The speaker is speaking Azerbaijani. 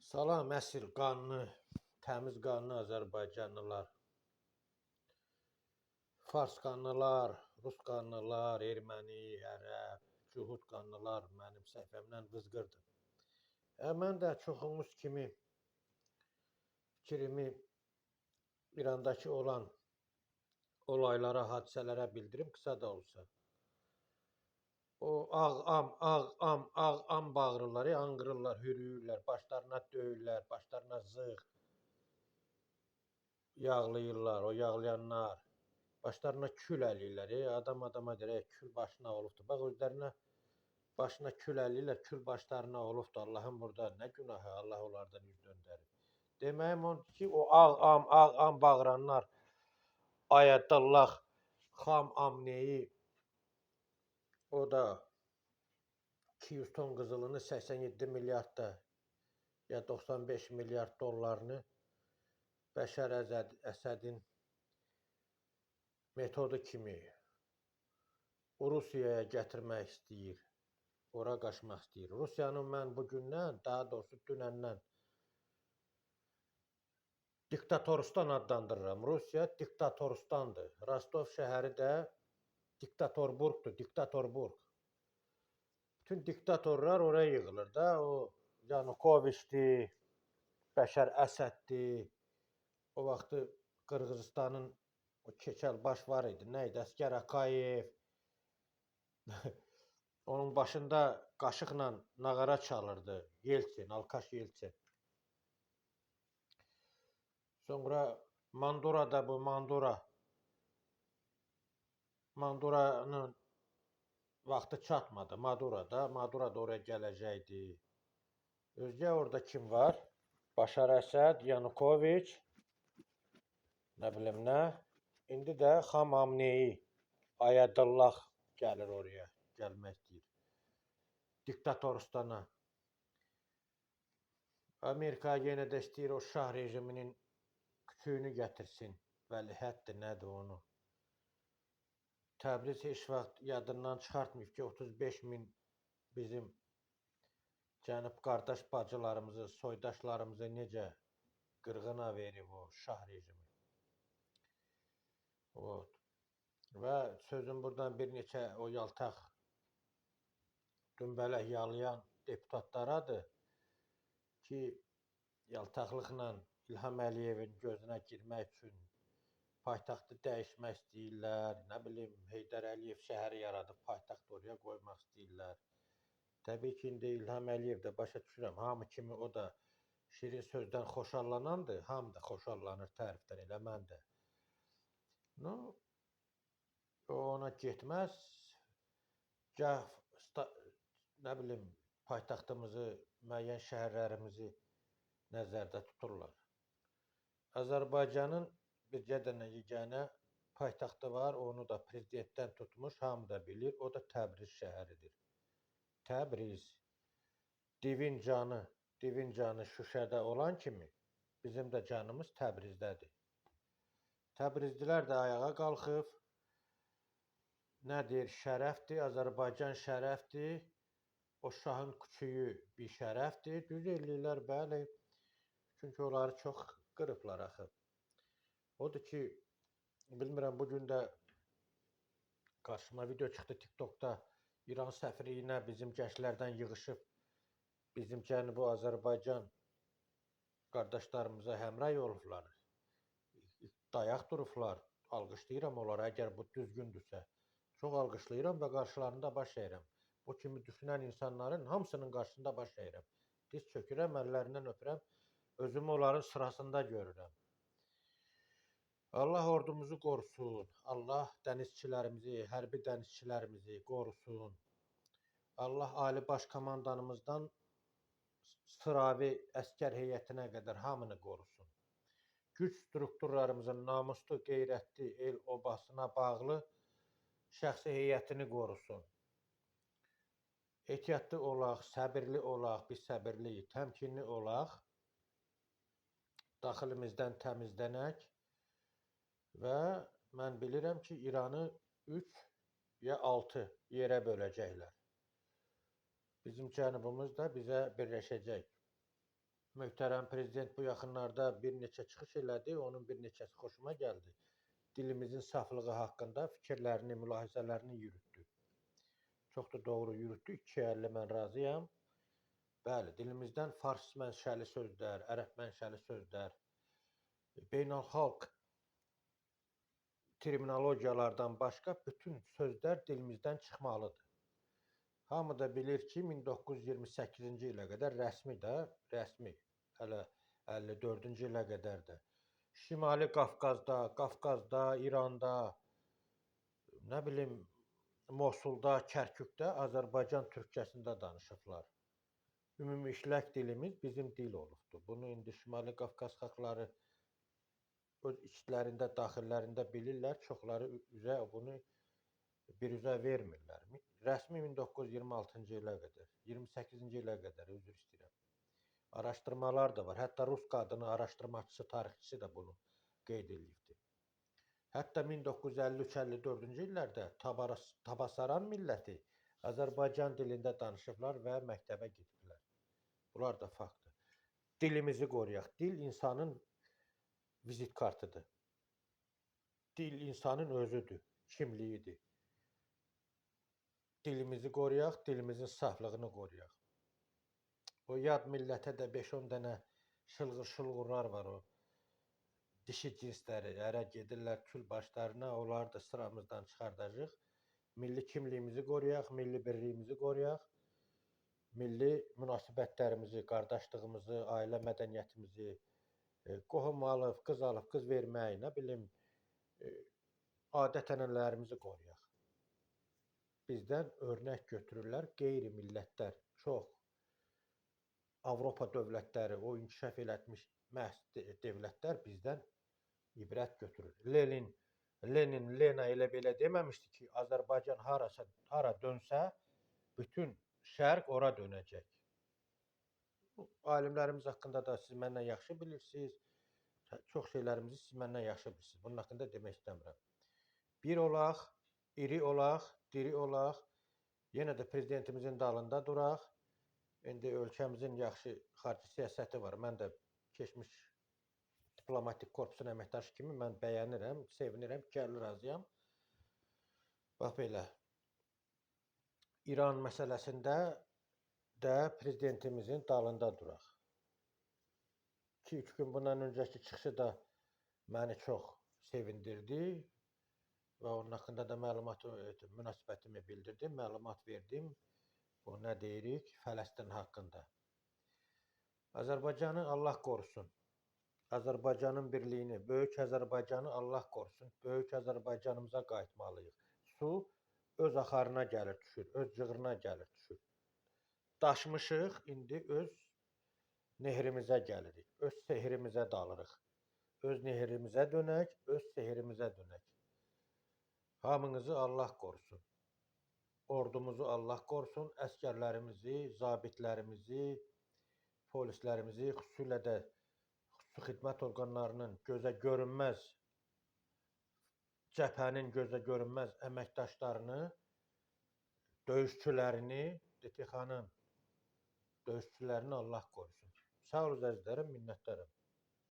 Salam əsl qanlı, təmiz qanlı Azərbaycanlılar, fars qanlılar, rus qanlılar, erməni, ərəb, cuhud qanlılar mənim səhifəmdən vızqırdı. Mən də çoxumuz kimi fikrimi İrandakı olan olaylara, hadisələrə bildirim, qısa da olsa. O ağ am bağırırlar, anqırırlar, hürüyürlər, başlarına döyürlər, başlarına zığ yağlayırlar, o yağlayanlar. Başlarına kül əliyirlər, adam adama deyək, kül başına olubdur. Bax, özlərinə başına kül əliyirlər, kül başlarına olubdur. Allahın burada nə günahı, Allah onlardan yüz döndərir. Deməyim odur ki, o ağ am bağıranlar, Ayətullah Xameneyi, o da 200 ton qızılını 87 milyardda ya 95 milyard dollarını Bəşər Əsədin metodu kimi Rusiyaya gətirmək istəyir, ora qaçmaq istəyir. Rusiyanın mən bugündən, daha doğrusu dünəndən Diktatoristan adlandırıram. Rusiya Diktatoristandır. Rostov şəhəri də Diktatorburqdur, Diktatorburq. Bütün diktatorlar oraya yığılır da, o Yanukoviçdir, Bəşər Əsəddir. O vaxtı Qırğızstanın o keçəl baş var idi, nə idi? Əskər Akayev. Onun başında qaşıqla nağara çalırdı. Yeltsin, Alkaş Yeltsin. Sonra Mandura'da bu Mandura'nın vaxtı çatmadı. Madura da oraya gələcəkdi. Özgə orada kim var? Başar Əsəd, Yanukoviç, nə bilim nə. İndi də Xameneyi, Ayətullah gəlir oraya, gəlmək istəyir. Diktatoristana. Amerika yenə də istəyir o şah rejiminin küçüyünü gətirsin. Vəlihətdir, nədir onu. Təbriz heç vaxt yadından çıxartmayıb ki, 35 min bizim cənub qardaş bacılarımızı, soydaşlarımızı necə qırğına verib o şah rejimi. Və sözüm buradan bir neçə o yaltaq dümbələk yalayan deputatlaradır ki, yaltaqlıqla İlham Əliyevin gözünə girmək üçün paytaxtı dəyişmək istəyirlər, nə bilim, Heydər Əliyev şəhəri yaradıb paytaxt oraya qoymaq istəyirlər. Təbii ki, indi İlham Əliyev də başa düşürəm, hamı kimi o da şirin sözdən xoşallanandır, hamı da xoşallanır tərifdən, elə mən də. O ona getməz, gəh, nə bilim, paytaxtımızı, müəyyən şəhərlərimizi nəzərdə tuturlar. Azərbaycanın bircə dənə yeganə paytaxtı var, onu da prezidentdən tutmuş, hamı da bilir, o da Təbriz şəhəridir. Təbriz, divin canı Şuşada olan kimi, bizim də canımız Təbrizdədir. Təbrizdilər də ayağa qalxıb, nədir, şərəfdir, Azərbaycan şərəfdir, o şahın küçüyü bir şərəfdir, düz eləyirlər, bəli, çünki onları çox qırıblar axı. Odur ki, bilmirəm, bugün də qarşıma video çıxdı TikTokda, İran səfirliyinə bizim gənclərdən yığışıb, bizim Cənubi Azərbaycan qardaşlarımıza həmrəy olublar, dayaq durublar, alqışlayıram onlara, əgər bu düzgündürsə. Çox alqışlayıram və qarşılarında baş əyirəm. Bu kimi düşünən insanların hamısının qarşısında baş əyirəm. Diz çökürəm, əllərindən öpürəm, özümü onların sırasında görürəm. Allah ordumuzu qorusun, Allah dənizçilərimizi, hərbi dənizçilərimizi qorusun. Allah Ali Baş Komandanımızdan sıravi əskər heyətinə qədər hamını qorusun. Güc strukturlarımızın namuslu, qeyrətli, el obasına bağlı şəxsi heyətini qorusun. Ehtiyatlı olaq, səbirli olaq, biz səbirliyik, təmkinli olaq, daxilimizdən təmizlənək və mən bilirəm ki, İranı 3 ya 6 yerə böləcəklər. Bizim cənubumuz da bizə birləşəcək. Möhtərəm prezident bu yaxınlarda bir neçə çıxış elədi, onun bir neçəsi xoşuma gəldi. Dilimizin saflığı haqqında fikirlərini, mülahizələrini yürütdü. Çox da doğru yürütdü, 250 mən razıyam. Bəli, dilimizdən fars mənşəli sözlər, ərəb mənşəli sözlər, beynəlxalq terminologiyalardan başqa bütün sözlər dilimizdən çıxmalıdır. Hamı da bilir ki, 1928-ci ilə qədər rəsmi, hələ 54-cü ilə qədər də Şimali Qafqazda, İranda, nə bilim, Mosulda, Kərkükdə Azərbaycan türkçəsində danışıblar. Ümumi işlək dilimiz bizim dil olubdur. Bunu indi Şimali Qafqaz xalqları öz içlərində, daxillərində bilirlər, çoxları bunu bir üzə vermirlər. Rəsmi 1926-cı ilə qədər, 28-ci ilə qədər, üzr istəyirəm. Araşdırmalar da var. Hətta Rus qadını araşdırmacısı, tarixçisi də bunu qeyd edibdir. Hətta 1953-54-cü illərdə Tabasaran milləti Azərbaycan dilində danışıblar və məktəbə gediblər. Bunlar da faktdır. Dilimizi qoruyaq. Dil insanın vizit kartıdır. Dil insanın özüdür, kimliyidir. Dilimizi qoruyaq, dilimizin saflığını qoruyaq. O yad millətə də 5-10 dənə şılğır-şılğurlar var o. Dişi cinsləri ərə gedirlər kül başlarına, onları da sıramızdan çıxardacaq. Milli kimliyimizi qoruyaq, milli birliyimizi qoruyaq. Milli münasibətlərimizi, qardaşlığımızı, ailə mədəniyyətimizi, qohum alıb, qız vermək, nə bilim, adət-ənənələrimizi qoruyaq. Bizdən örnək götürürlər qeyri-millətlər, çox. Avropa dövlətləri, o inkişaf elətmiş məhz dövlətlər bizdən ibrət götürür. Lenin Lena elə belə deməmişdi ki, Azərbaycan hara dönsə, bütün şərq ora dönəcək. Alimlərimiz haqqında da siz məndən yaxşı bilirsiniz. Çox şeylərimizi siz məndən yaxşı bilirsiniz. Bunun haqqında demək istəmirəm. Bir olaq, iri olaq, diri olaq, yenə də prezidentimizin dalında duraq. İndi ölkəmizin yaxşı xarici siyasəti var. Mən də keçmiş diplomatik korpusun əməkdaşı kimi mən bəyənirəm, sevinirəm, gəlli razıyam. Bax belə. İran məsələsində də prezidentimizin dalında duraq. 2-3 gün bundan öncəki çıxışı da məni çox sevindirdi. Və onun haqqında da münasibətimi bildirdim, məlumat verdim. Bu nə deyirik? Fələstin haqqında. Azərbaycanı Allah qorusun. Azərbaycanın birliyini, böyük Azərbaycanı Allah qorusun. Böyük Azərbaycanımıza qayıtmalıyıq. Su öz axarına gəlir, düşür, öz cığırına gəlir, düşür. Daşmışıq, indi öz nehrimizə gəlirik, öz sehrimizə dalırıq. Öz nehrimizə dönək, öz sehrimizə dönək. Hamınızı Allah qorusun. Ordumuzu Allah qorusun. Əskərlərimizi, zabitlərimizi, polislərimizi, xüsusilə də xüsusi xidmət orqanlarının gözə görünməz, cəbhənin gözə görünməz əməkdaşlarını, döyüşçülərini, DTX-nın döyüşçülərini Allah qorusun. Sağ olun əzizlərim, minnətdarım.